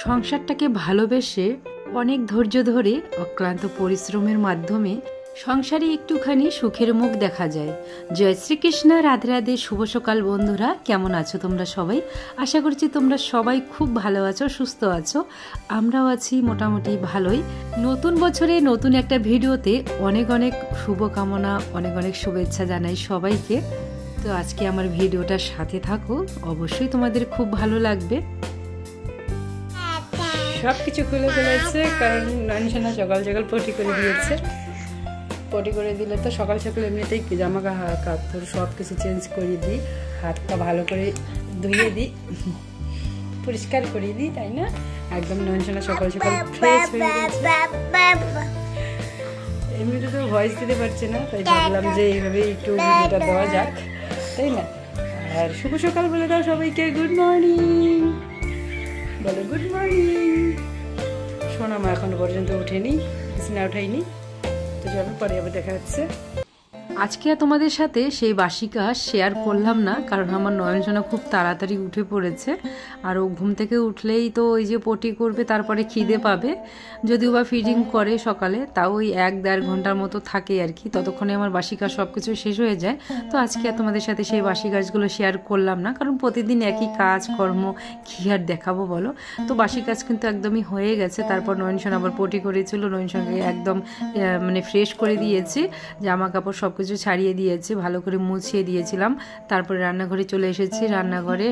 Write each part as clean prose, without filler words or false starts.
সংসারটাকে ভালোবেসে অনেক ধৈর্য ধরে অক্লান্ত পরিশ্রমের মাধ্যমে সংসারে একটুখানি সুখের মুখ দেখা যায়। জয় শ্রীকৃষ্ণ, রাধে রাধে। শুভ সকাল বন্ধুরা, কেমন আছো তোমরা সবাই? আশা করছি তোমরা সবাই খুব ভালো আছো, সুস্থ আছো। আমরাও আছি মোটামুটি ভালোই। নতুন বছরে নতুন একটা ভিডিওতে অনেক অনেক শুভকামনা, অনেক অনেক শুভেচ্ছা জানাই সবাইকে। তো আজকে আমার ভিডিওটার সাথে থাকো, অবশ্যই তোমাদের খুব ভালো লাগবে। সব কিছু খুলে ফেলেছে কারণ নানসানা সকাল সকাল পটি করে দিয়েছে। পটি করে দিলে তো সকাল সকাল এমনিতেই জামা কাপড় সব কিছু চেঞ্জ করে দিই, হাত পা ভালো করে ধুয়ে দিই, পরিষ্কার করে দিই, তাই না? একদম নানসানা সকাল সকাল ফ্রেশ হয়ে গেছে। এমনিতে তো ভয়েস দিতে পারছে না, তাই ভাবলাম যে এইভাবে একটু ভিডিওটা দেওয়া যাক, তাই না? আর শুভ সকাল বলে দাও সবাইকে। গুড মর্নিং বলো, গুড মর্নিং। শোনা মা এখনো পর্যন্ত উঠেনি, বিছানা উঠাইনি, তো চলো পরে আবার দেখা যাচ্ছে। আজকে তোমাদের সাথে সেই বাসি কাজ শেয়ার করলাম না, কারণ আমার নয়নসোনা খুব তাড়াতাড়ি উঠে পড়েছে। আর ও ঘুম থেকে উঠলেই তো ওই যে পটি করবে, তারপরে খিদে পাবে। যদিও বা ফিডিং করে সকালে, তাও ওই 1-1.5 ঘন্টার মতো থাকে আর কি, ততক্ষণে আমার বাসি কাজ সব কিছু শেষ হয়ে যায়। তো আজকে তোমাদের সাথে সেই বাসি কাজগুলো শেয়ার করলাম না, কারণ প্রতিদিন একই কাজ কর্ম কী আর দেখাবো বলো। তো বাসি কাজ কিন্তু একদমই হয়ে গেছে। তারপর নয়নসোনা আবার পটি করেছিল, নয়নসোনাকে একদম মানে ফ্রেশ করে দিয়েছি, জামা কাপড় সব কিছু ছাড়িয়ে দিয়েছি, ভালো করে মুছিয়ে দিয়েছিলাম। তারপরে রান্নাঘরে চলে এসেছি। রান্নাঘরে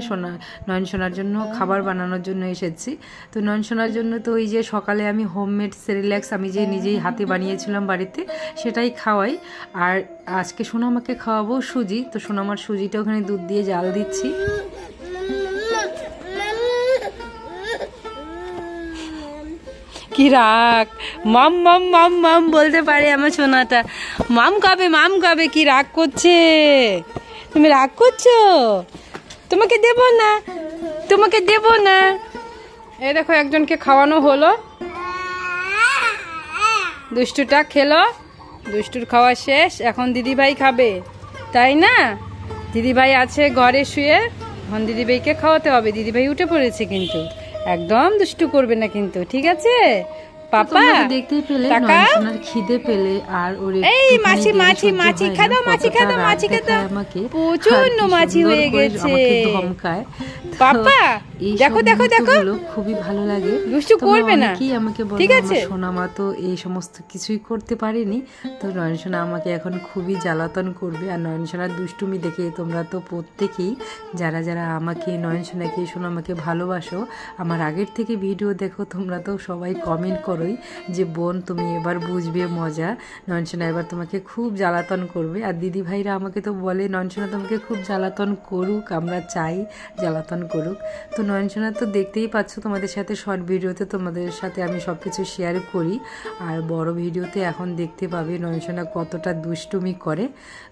নয়নসোনার জন্য খাবার বানানোর জন্য এসেছি। তো নয়নসোনার জন্য তো ওই যে সকালে আমি হোমমেড সেরিল্যাক্স আমি যে নিজেই হাতে বানিয়েছিলাম বাড়িতে, সেটাই খাওয়াই। আর আজকে সোনামাকে খাওয়াবো সুজি। তো সোনামার সুজিটা ওখানে দুধ দিয়ে জাল দিচ্ছি। কি রাগ, মাম মাম মাম মাম বলতে পারে আমার সোনাটা। মাম খাবে, কি রাগ করছে? তুমি রাগ করছো? তোমাকে দেব না। এই দেখো একজনকে খাওয়ানো হলো, দুষ্টুটা খেলো, দুষ্টুর খাওয়া শেষ। এখন দিদিভাই খাবে, তাই না? দিদিভাই আছে ঘরে শুয়ে, এখন দিদিভাইকে খাওয়াতে হবে। দিদিভাই উঠে পড়েছে, কিন্তু একদম দুষ্টু করবে না কিন্তু, ঠিক আছে? পাপা দেখতেই পেলে নয়নসোনার খিদে পেলে আর ওর এই মাছি খাদা, মাছি খাদা, আমাকে প্রচন্ড মাছি হয়ে গেছে, আমাকে ধমকায়। পাপা দেখো খুবই ভালো লাগে। দুষ্টু করবে না কি আমাকে বলে, ঠিক আছে? সোনামা তো এই সমস্ত কিছুই করতে পারেনি, তো নয়নসোনা আমাকে এখন খুবই জ্বালাতন করবে। আর নয়নসোনার দুষ্টুমি দেখে তোমরা তো প্রত্যেকেই যারা যারা আমাকে নয়নসোনাকে সোনামাকে ভালোবাসো, আমার আগের থেকে ভিডিও দেখো, তোমরা তো সবাই কমেন্ট করোই যে বোন তুমি এবার বুঝবে মজা, নয়নসোনা এবার তোমাকে খুব জ্বালাতন করবে। আর দিদি ভাইরা আমাকে তো বলে নয়নসোনা তোমাকে খুব জ্বালাতন করুক, আমরা চাই জ্বালাতন করুক। তো নয়নসোনা তো দেখতেই পাচ্ছ, তোমাদের সাথে শর্ট ভিডিওতে তোমাদের সাথে আমি সব কিছু শেয়ার করি, আর বড় ভিডিওতে এখন দেখতে পাবে নয়নসোনা কতটা দুষ্টুমি করে।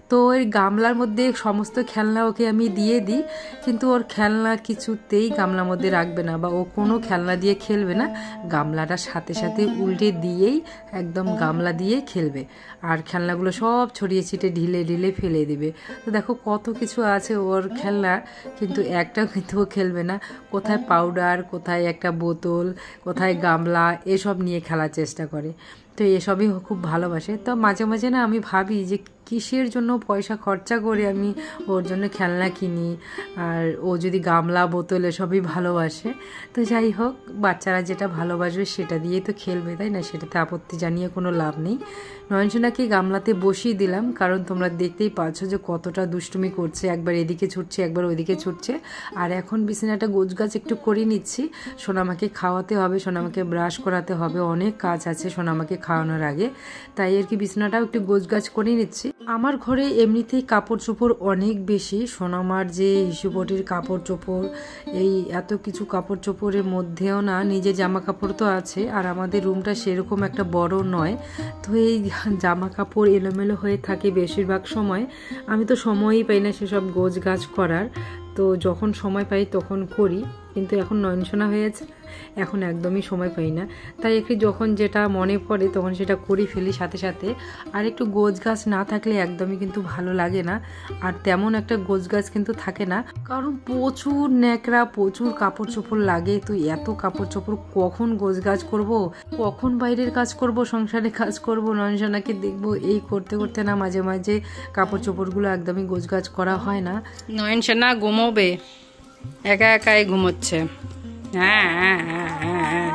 তো ওই গামলার মধ্যে সমস্ত খেলনা ওকে আমি দিয়ে দিই, কিন্তু ওর খেলনা কিছুতেই গামলার মধ্যে রাখবে না, বা ও কোনো খেলনা দিয়ে খেলবে না। গামলাটা সাথে সাথে উল্টে দিয়েই একদম গামলা দিয়ে খেলবে, আর খেলনাগুলো সব ছড়িয়ে ছিটে ঢিলে ফেলে দিবে। তো দেখো কত কিছু আছে ওর খেলনা, কিন্তু একটাও কিন্তু ও খেলবে না। কোথায় পাউডার, কোথায় একটা বোতল, কোথায় গামলা, এসব নিয়ে খেলার চেষ্টা করে। তো এসবই খুব ভালোবাসে। তো মাঝে মাঝে না আমি ভাবি যে কিসের জন্য পয়সা খরচা করে আমি ওর জন্য খেলনা কিনি, আর ও যদি গামলা বোতল এসবই ভালোবাসে। তো যাই হোক, বাচ্চারা যেটা ভালোবাসবে সেটা দিয়ে তো খেলবে, তাই না? সেটাতে আপত্তি জানিয়ে কোনো লাভ নেই। নয়নসোনাকে গামলাতে বসিয়ে দিলাম, কারণ তোমরা দেখতেই পাচ্ছ যে কতটা দুষ্টুমি করছে, একবার এদিকে ছুটছে, একবার ওইদিকে ছুটছে। আর এখন বিছানাটা গোছগাছ একটু করে নিচ্ছি। সোনামাকে খাওয়াতে হবে, সোনামাকে ব্রাশ করাতে হবে, অনেক কাজ আছে সোনামাকে খাওয়ানোর আগে, তাই আর কি বিছানাটাও একটু গোছগাছ করে নিচ্ছি। আমার ঘরে এমনিতেই কাপড় চোপড় অনেক বেশি। সোনামার যে হিসুপটির কাপড় চোপড়, এই এত কিছু কাপড় চোপড়ের মধ্যেও না নিজের জামা কাপড় তো আছে, আর আমাদের রুমটা সেরকম একটা বড় নয়, তো এই জামা কাপড় এলোমেলো হয়ে থাকে বেশিরভাগ সময়। আমি তো সময়ই পাই না সেসব গোছগাছ করার, তো যখন সময় পাই তখন করি। কিন্তু এখন নয়নসোনা হয়েছে, এখন একদমই সময় পাই না। তাই একটু যখন যেটা মনে পড়ে তখন সেটা করে ফেলি সাথে সাথে। আর একটু গোছ গাছ না থাকলে একদমই কিন্তু ভালো লাগে না। আর তেমন একটা গোছ গাছ কিন্তু থাকে না, কারণ প্রচুর ন্যাকড়া, প্রচুর কাপড় চোপড় লাগে। তো এত কাপড় চোপড় কখন গোছ গাছ করবো, কখন বাইরের কাজ করব, সংসারে কাজ করব, নয়নসোনাকে দেখবো, এই করতে করতে না মাঝে মাঝে কাপড় চোপড়গুলো একদমই গোছ গাছ করা হয় না। নয়নসোনা ঘুমোবে, একা একাই ঘুমোচ্ছে। হ্যাঁ হ্যাঁ হ্যাঁ হ্যাঁ হ্যাঁ।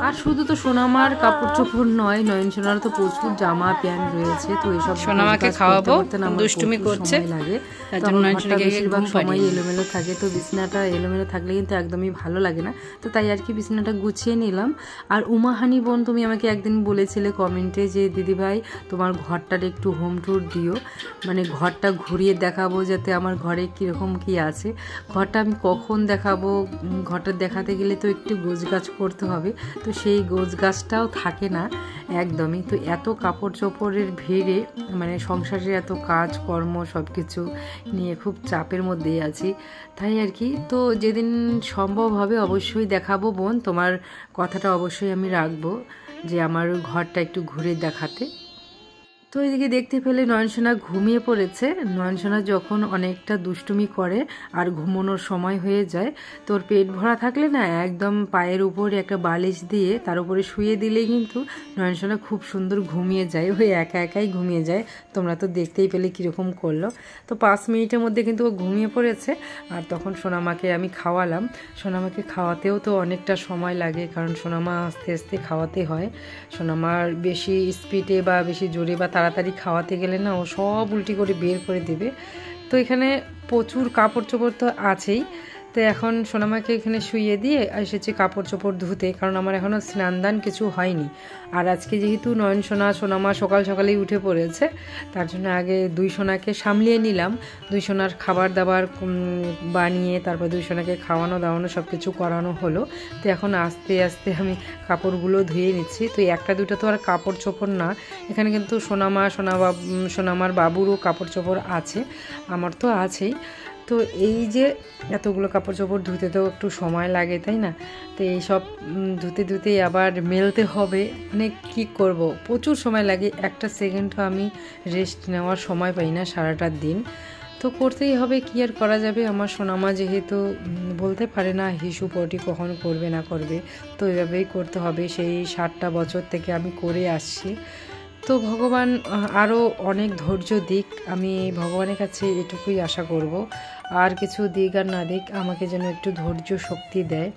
আর শুধু তো সোনামার কাপড় চোপড় নয়, নয়নসোনার তো প্রচুর জামা প্যান্ট রয়েছে। তো এসব সোনামাকে খাওয়াবো, দুষ্টুমি করছে লাগে, বেশিরভাগ সময় এলোমেলো থাকে। তো বিছানাটা এলোমেলো থাকলে কিন্তু একদমই ভালো লাগে না। তো তাই আর কি বিছানাটা গুছিয়ে নিলাম। আর উমাহানি বোন, তুমি আমাকে একদিন বলেছিলে কমেন্টে যে দিদিভাই তোমার ঘরটার একটু হোম ট্যুর দিও, মানে ঘরটা ঘুরিয়ে দেখাবো যাতে আমার ঘরে কীরকম কী আছে। ঘরটা আমি কখন দেখাবো, ঘরটা দেখাতে গেলে তো একটু গোছগাছ করতে হবে। তো সেই গোছ গাছটাও থাকে না একদমই। তো এত কাপড় চোপড়ের ভিড়ে, মানে সংসারের এত কাজ কর্ম সব কিছু নিয়ে খুব চাপের মধ্যেই আছি, তাই আর কি। তো যেদিন সম্ভব হবে অবশ্যই দেখাবো বোন, তোমার কথাটা অবশ্যই আমি রাখবো যে আমার ঘরটা একটু ঘুরে দেখাতে। তো এদিকে দেখতে পেলে নয়নসোনা ঘুমিয়ে পড়েছে। নয়নসোনা যখন অনেকটা দুষ্টুমি করে আর ঘুমানোর সময় হয়ে যায়, তোর পেট ভরা থাকলে না একদম পায়ের উপরে একটা বালিশ দিয়ে তার উপরে শুয়ে দিলেই কিন্তু নয়নসোনা খুব সুন্দর ঘুমিয়ে যায়, ওই একা একাই ঘুমিয়ে যায়। তোমরা তো দেখতেই পেলে কীরকম করলো। তো 5 মিনিটের মধ্যে কিন্তু ও ঘুমিয়ে পড়েছে। আর তখন সোনামাকে আমি খাওয়ালাম। সোনামাকে খাওয়াতেও তো অনেকটা সময় লাগে, কারণ সোনামা আস্তে আস্তে খাওয়াতে হয়। সোনামার বেশি স্পিডে বা বেশি জোরে বা তাড়াতাড়ি খাওয়াতে গেলে না ও সব উল্টি করে বের করে দেবে। তো এখানে প্রচুর কাপড় চোপড় তো আছেই। তো এখন সোনামাকে এখানে শুইয়ে দিয়ে এসেছি কাপড় চোপড় ধুতে, কারণ আমার এখনও স্নান দান কিছু হয়নি। আর আজকে যেহেতু সোনামা সকাল সকালেই উঠে পড়েছে, তার জন্য আগে 2 সোনাকে সামলিয়ে নিলাম। 2 সোনার খাবার দাবার বানিয়ে তারপর 2 সোনাকে খাওয়ানো দাওয়ানো সব কিছু করানো হলো। তো এখন আস্তে আস্তে আমি কাপড়গুলো ধুয়ে নিচ্ছি। তো একটা দুটো তো আর কাপড় চোপড় না, এখানে কিন্তু সোনামার বাবুরও কাপড় চোপড় আছে, আমার তো আছেই। তো এই যে এতগুলো কাপড় চোপড় ধুতে তো একটু সময় লাগে, তাই না? তো এইসব ধুতে ধুতে আবার মেলতে হবে, মানে কি করব, প্রচুর সময় লাগে। একটা সেকেন্ডও আমি রেস্ট নেওয়ার সময় পাই না সারাটা দিন। তো করতেই হবে, কি আর করা যাবে। আমার সোনামা যেহেতু বলতে পারে না হিসু পটি কখন করবে না করবে, তো এভাবেই করতে হবে। সেই 7টা বছর থেকে আমি করে আসছি। তো ভগবান আরও অনেক ধৈর্য দিক, আমি ভগবানের কাছে এটুকুই আশা করব। আর কিছু দিক আর না দিক, আমাকে যেন একটু ধৈর্য শক্তি দেয়।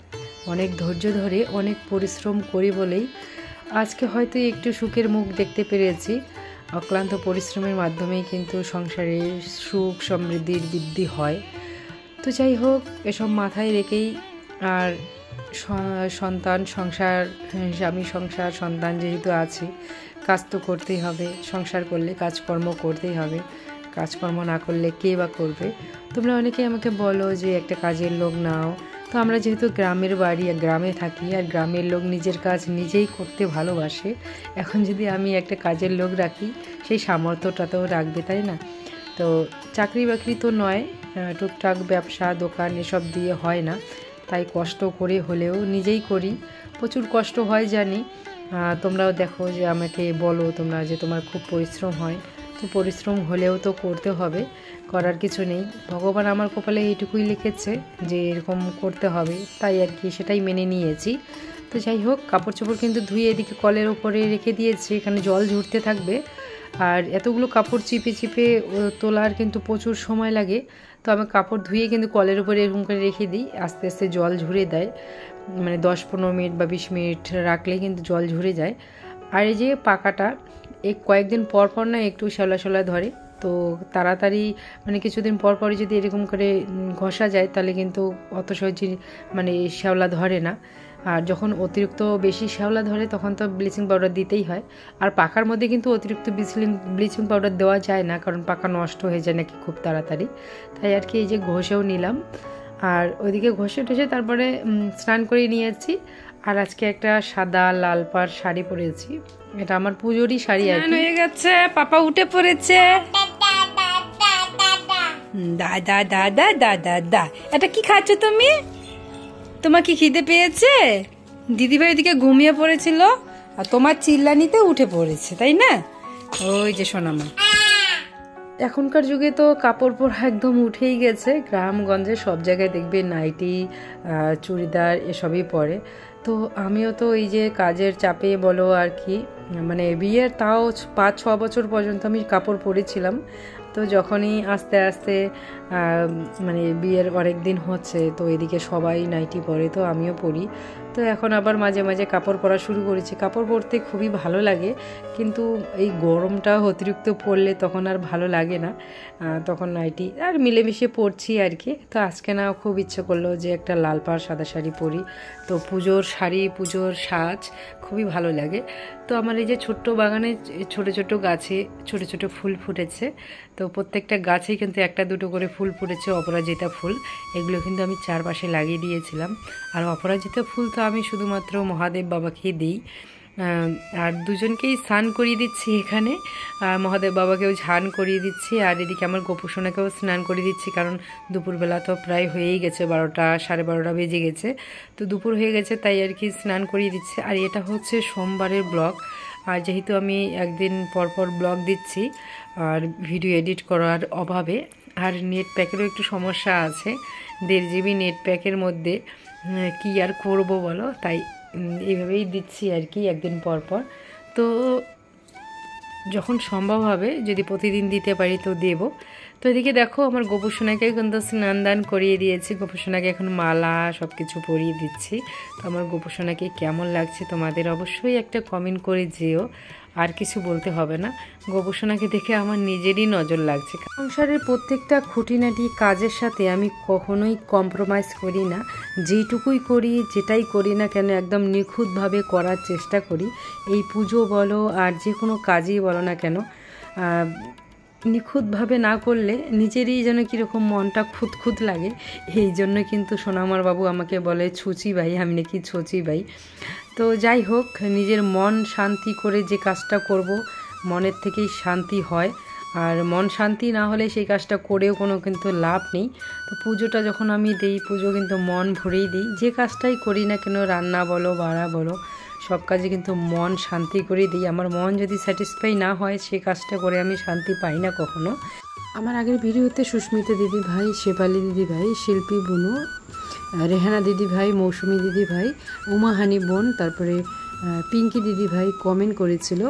অনেক ধৈর্য ধরে অনেক পরিশ্রম করি বলেই আজকে হয়তো একটু সুখের মুখ দেখতে পেরেছি। অক্লান্ত পরিশ্রমের মাধ্যমেই কিন্তু সংসারে সুখ সমৃদ্ধির বৃদ্ধি হয়। তো যাই হোক, এসব মাথায় রেখেই আর সন্তান সংসার, স্বামী সংসার, সন্তান যেহেতু আছে, কাজ তো করতেই হবে। সংসার করলে কাজকর্ম করতেই হবে, কাজকর্ম না করলে কে বা করবে। তোমরা অনেকেই আমাকে বলো যে একটা কাজের লোক নাও। তো আমরা যেহেতু গ্রামের বাড়ি, গ্রামে থাকি, আর গ্রামের লোক নিজের কাজ নিজেই করতে ভালোবাসে। এখন যদি আমি একটা কাজের লোক রাখি, সেই সামর্থ্যটা তো রাখবে, তাই না? তো চাকরি বাকরি তো নয়, টুকটাক ব্যবসা দোকান এসব দিয়ে হয় না, তাই কষ্ট করে হলেও নিজেই করি। প্রচুর কষ্ট হয় জানি, তোমরাও দেখো যে আমাকে বলো তোমরা যে তোমার খুব পরিশ্রম হয়। তো পরিশ্রম হলেও তো করতে হবে, করার কিছু নেই। ভগবান আমার কপালে এইটুকুই লিখেছে যে এরকম করতে হবে, তাই আর কি সেটাই মেনে নিয়েছি। তো যাই হোক, কাপড় চোপড় কিন্তু ধুয়ে এদিকে কলের ওপরে রেখে দিয়েছি, এখানে জল ঝরতে থাকবে। আর এতগুলো কাপড় চিপে চিপে তোলার কিন্তু প্রচুর সময় লাগে। তো আমি কাপড় ধুয়ে কিন্তু কলের উপরে এরকম করে রেখে দিই, আস্তে আস্তে জল ঝরে দেয়। মানে 10-15 মিনিট বা 20 মিনিট রাখলে কিন্তু জল ঝরে যায়। আর এই যে পাকাটা কয়েকদিন পর পর না একটু শ্যাওলা ধরে, তো তাড়াতাড়ি মানে কিছুদিন পর পরই যদি এরকম করে ঘষা যায় তাহলে কিন্তু অত সহজে মানে শ্যাওলা ধরে না। আর যখন অতিরিক্ত বেশি শ্যাওলা ধরে তখন তো ব্লিচিং পাউডার দিতেই হয়। আর পাকার মধ্যে কিন্তু অতিরিক্ত ব্লিচিং পাউডার দেওয়া যায় না, কারণ পাকা নষ্ট হয়ে যায় নাকি খুব তাড়াতাড়ি। তাই আর কি এই যে ঘষেও নিলাম, আর ওইদিকে ঘষে টষে তারপরে স্নান করে নিয়েছি। আর আজকে একটা সাদা লাল পাড় শাড়ি পরেছি, এটা আমার পুজোরই শাড়ি আর কি। হয়ে গেছে, পাপা উঠে পড়েছে। দা দা দা দা দা দা দা। এটা কি খাচ্ছ তুমি? তোমার কি খিদে পেয়েছে? দিদিভাই ওদিকে ঘুমিয়ে পড়েছিল আর তোমার চিল্লানিতে উঠে পড়েছে, তাই না? ওই যে সোনামা, এখনকার যুগে তো কাপড় পরা একদম উঠেই গেছে। গ্রামগঞ্জে সব জায়গায় দেখবে নাইটি, চুড়িদার এসবই পরে। তো আমিও তো এই যে কাজের চাপে বলো আর কি, মানে বিয়ের তাও 5-6 বছর পর্যন্ত আমি কাপড় পরেছিলাম। তো যখনই আস্তে আস্তে মানে বিয়ের অনেক দিন হচ্ছে, তো এদিকে সবাই নাইটি পরে, তো আমিও পরি। তো এখন আবার মাঝে মাঝে কাপড় পরা শুরু করেছি। কাপড় পরতে খুবই ভালো লাগে, কিন্তু এই গরমটা অতিরিক্ত পড়লে তখন আর ভালো লাগে না, তখন নাইটি আর মিলেমিশে পরছি আর কি। তো আজকে না খুব ইচ্ছে করলো যে একটা লাল পাড় সাদা শাড়ি পরি। তো পুজোর শাড়ি, পুজোর সাজ খুবই ভালো লাগে। তো আমার এই যে ছোট্ট বাগানে ছোট ছোট গাছে ছোট ছোট ফুল ফুটেছে। তো প্রত্যেকটা গাছেই কিন্তু একটা দুটো করে ফুল ফুটেছে, অপরাজিতা ফুল। এগুলো কিন্তু আমি চারপাশে লাগিয়ে দিয়েছিলাম। আর অপরাজিতা ফুল তো আমি শুধুমাত্র মহাদেব বাবাকেই দিই, আর দুজনকেই স্নান করিয়ে দিচ্ছি এখানে। মহাদেব বাবাকেও স্নান করিয়ে দিচ্ছি, আর এদিকে আমার গোপুসোনাকেও স্নান করিয়ে দিচ্ছি, কারণ দুপুরবেলা তো প্রায় হয়েই গেছে, 12টা 12:30 বেজে গেছে। তো দুপুর হয়ে গেছে, তাই আর কি স্নান করিয়ে দিচ্ছে। আর এটা হচ্ছে সোমবারের ব্লগ, আর যেহেতু আমি একদিন পরপর ব্লগ দিচ্ছি আর ভিডিও এডিট করার অভাবে, আর নেট প্যাকেরও একটু সমস্যা আছে, 1.5 GB নেট প্যাকের মধ্যে কি আর করব বলো, তাই এইভাবেই দিচ্ছি আর কি একদিন পর পর। তো যখন সম্ভব হবে, যদি প্রতিদিন দিতে পারি তো দেব। তো এদিকে দেখো আমার গোপুসোনাকে কিন্তু স্নান দান করিয়ে দিয়েছি। গোপুসোনাকে এখন মালা সব কিছু পরিয়ে দিচ্ছি। তো আমার গোপুসোনাকে কেমন লাগছে তোমাদের অবশ্যই একটা কমেন্ট করে যেও। আর কিছু বলতে হবে না, গোপুসোনাকে দেখে আমার নিজেরই নজর লাগছে। সংসারের প্রত্যেকটা খুঁটিনাটি কাজের সাথে আমি কখনোই কম্প্রোমাইজ করি না। যেইটুকুই করি, যেটাই করি না কেন, একদম নিখুঁতভাবে করার চেষ্টা করি। এই পুজো বলো আর যে কোনো কাজই বলো না কেন, নিখুঁতভাবে না করলে নিজেরই যেন কীরকম মনটা খুঁতখুত লাগে। এই জন্য কিন্তু সোনামার বাবু আমাকে বলে ছুচি ভাই, আমি নাকি ছচি ভাই। তো যাই হোক, নিজের মন শান্তি করে যে কাজটা করব, মনের থেকেই শান্তি হয়। আর মন শান্তি না হলে সেই কাজটা করেও কোনো কিন্তু লাভ নেই। তো পুজোটা যখন আমি দিই, পুজো কিন্তু মন ভরেই দিই। যে কাজটাই করি না কেন, রান্না বলো, বাড়া বলো, সব কাজে কিন্তু মন শান্তি করে দিই। আমার মন যদি স্যাটিসফাই না হয়, সে কাজটা করে আমি শান্তি পাই না কখনো। আমার আগের ভিডিওতে সুস্মিতা দিদি ভাই, শেফালি দিদি ভাই, শিল্পী বুনু, রেহানা দিদি ভাই, মৌসুমি দিদি ভাই, উমাহানি বোন, তারপরে পিঙ্কি দিদি ভাই কমেন্ট করেছিল।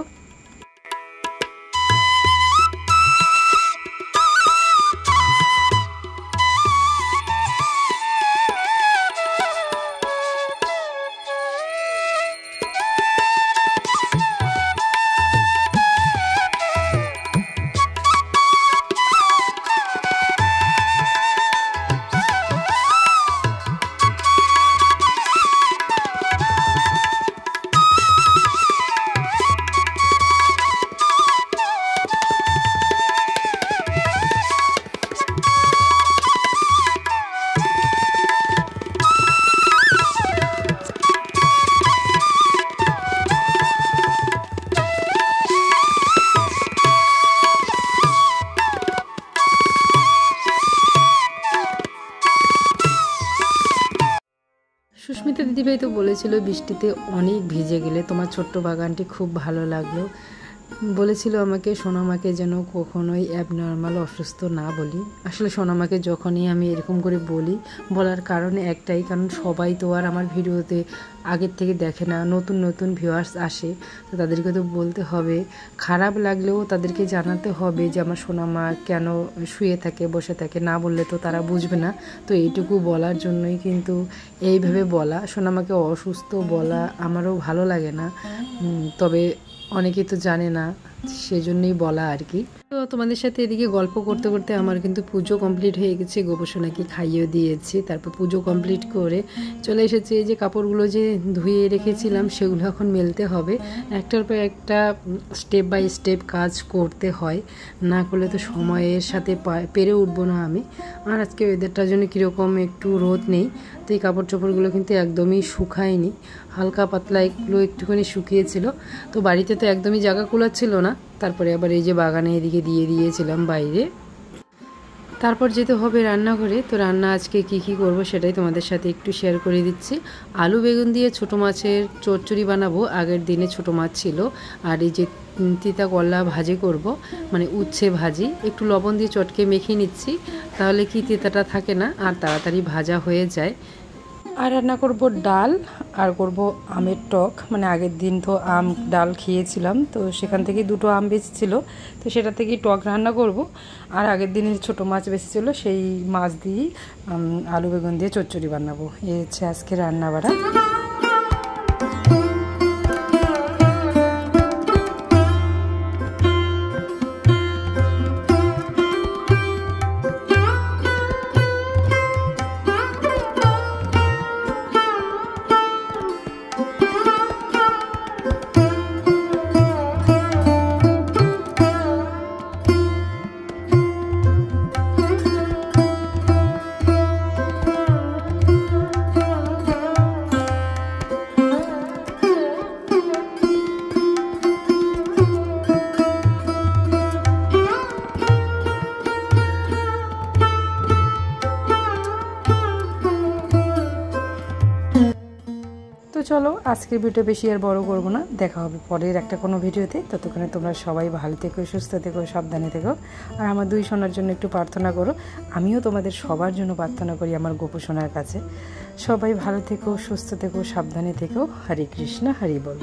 সুস্মিতা দিদিভাই তো বলেছিল বৃষ্টিতে অনেক ভিজে গেলে তোমার ছোট্ট বাগানটি খুব ভালো লাগলো। বলেছিল আমাকে সোনামাকে যেন কখনোই অ্যাবনর্মাল অসুস্থ না বলি। আসলে সোনামাকে যখনই আমি এরকম করে বলি, বলার কারণে একটাই, কারণ সবাই তো আর আমার ভিডিওতে আগের থেকে দেখে না, নতুন নতুন ভিউয়ার্স আসে। তো তাদেরকে তো বলতে হবে, খারাপ লাগলেও তাদেরকে জানাতে হবে যে আমার সোনামা কেন শুয়ে থাকে, বসে থাকে। না বললে তো তারা বুঝবে না। তো এইটুকু বলার জন্যই কিন্তু এইভাবে বলা। সোনামাকে অসুস্থ বলা আমারও ভালো লাগে না, তবে অনেকেই তো জানে না, সেজন্যই বলা আর কি। তো তোমাদের সাথে এদিকে গল্প করতে করতে আমার কিন্তু পুজো কমপ্লিট হয়ে গেছে। গোপুসোনাকে খাইয়েও দিয়েছি, তারপর পুজো কমপ্লিট করে চলে এসেছি। এই যে কাপড়গুলো যে ধুয়ে রেখেছিলাম, সেগুলো এখন মেলতে হবে। একটার পর একটা স্টেপ বাই স্টেপ কাজ করতে হয়, না করলে তো সময়ের সাথে পেরে উঠবো না আমি। আর আজকে ওয়েদারটার জন্য কীরকম একটু রোদ নেই, তো এই কাপড় চোপড়গুলো কিন্তু একদমই শুকায়নি, হালকা পাতলা এগুলো একটুখানি শুকিয়েছিল। তো বাড়িতে তো একদমই জায়গা কুলাচ্ছিল না, তারপরে আবার এই যে বাগানে এদিকে দিয়ে দিয়েছিলাম বাইরে। তারপর যেতে হবে রান্নাঘরে। তো রান্না আজকে কি করব সেটাই তোমাদের সাথে একটু শেয়ার করে দিচ্ছি। আলু বেগুন দিয়ে ছোটো মাছের চচ্চড়ি বানাবো। আগের দিনে ছোটো মাছ ছিল। আর এই যে তিতা করলা ভাজি করব, মানে উচ্ছে ভাজি। একটু লবণ দিয়ে চটকে মেখে নিচ্ছি, তাহলে কি তিতাটা থাকে না আর তাড়াতাড়ি ভাজা হয়ে যায়। আর রান্না করব ডাল, আর করব আমের টক। মানে আগের দিন তো আম ডাল খেয়েছিলাম, তো সেখান থেকে 2টো আম বেঁচেছিল, তো সেটা থেকেই টক রান্না করব। আর আগের দিনের ছোটো মাছ বেঁচেছিল, সেই মাছ দিয়েই আলু বেগুন দিয়ে চচ্চড়ি বানাবো। এই হচ্ছে আজকে রান্না বাড়া। তো চলো, আজকের ভিডিও বেশি আর বড় করব না। দেখা হবে পরের একটা কোনো ভিডিওতে। ততক্ষণে তোমরা সবাই ভালো থেকো, সুস্থ থেকো, সাবধানে থেকো। আর আমার 2 সোনার জন্য একটু প্রার্থনা করো। আমিও তোমাদের সবার জন্য প্রার্থনা করি আমার গোপু সোনার কাছে। সবাই ভালো থেকো, সুস্থ থেকো, সাবধানে থেকো। হরে কৃষ্ণ, হরি বল।